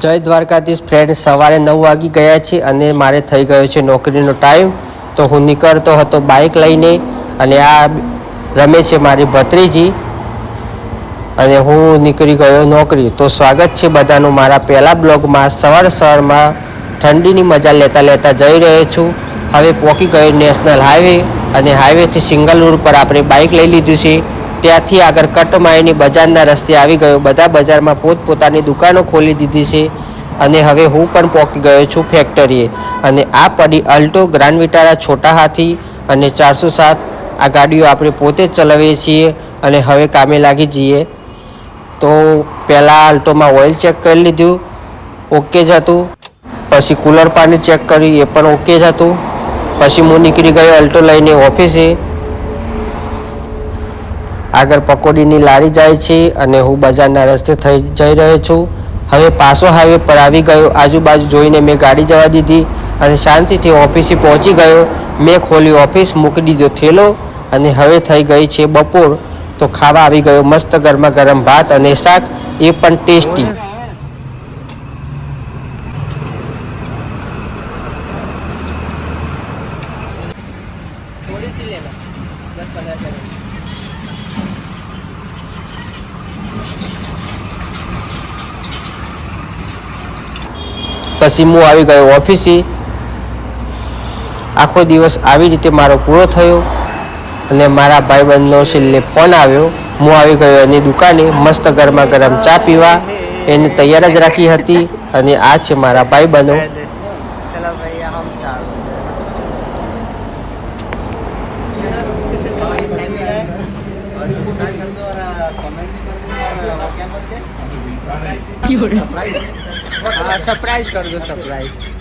જય દ્વારકાધીશ ફ્રેન્ડ, સવારે 9 વાગી ગયા છે અને મારે થઈ ગયો છે નોકરીનો ટાઈમ. તો હું નીકળતો હતો બાઇક લઈને અને આ રમે છે મારી ભત્રીજી અને હું નીકળી ગયો નોકરી. તો સ્વાગત છે બધાનું મારા પહેલા બ્લોગમાં. સવારમાં ઠંડીની મજા લેતા લેતા જઈ રહ્યો છું. હવે પહોંચી ગયો નેશનલ હાઈવે અને હાઈવેથી સિંગલ રોડ પર આપણે બાઇક લઈ લીધું છે. ત્યાંથી આગળ કટમાળીની બજારના રસ્તે આવી ગયો. બધા બજારમાં પોતપોતાની દુકાનો ખોલી દીધી છે અને હવે હું પણ પહોંચી ગયો છું ફેક્ટરીએ. અને આ પડી અલ્ટો, ગ્રાન્ડ વિટારા, છોટા હાથી અને 407. આ ગાડીઓ આપણે પોતે જ ચલાવીએ છીએ અને હવે કામે લાગી જઈએ. તો પહેલાં અલ્ટોમાં ઓઇલ ચેક કરી લીધું, ઓકે જ હતું. પછી કુલર પાણી ચેક કર્યું, એ પણ ઓકે જ હતું. પછી હું નીકળી ગયો અલ્ટો લઈને ઓફિસે. આગળ પકોડીની લારી જાય છે અને હું બજારના રસ્તે જઈ રહ્યો છું. હવે પાછો હાઈવે પર આવી ગયો. આજુબાજુ જોઈને મેં ગાડી જવા દીધી અને શાંતિથી ઓફિસે પહોંચી ગયો. મેં ખોલી ઓફિસ, મૂકી દીધો થેલો અને હવે થઈ ગઈ છે બપોર. તો ખાવા આવી ગયો મસ્ત ગરમા ગરમ ભાત અને શાક, એ પણ ટેસ્ટી. પછી હું આવી ગયો ઓફિસે. આખો દિવસ આવી રીતે મારો પૂરો થયો અને મારા ભાઈબંધનો છેલ્લે ફોન આવ્યો. હું આવી ગયો એની દુકાને મસ્ત ગરમા ગરમ ચા પીવા. એને તૈયાર જ રાખી હતી અને આ છે મારા ભાઈબંધો. सरप्राइज कर दो, सरप्राइज.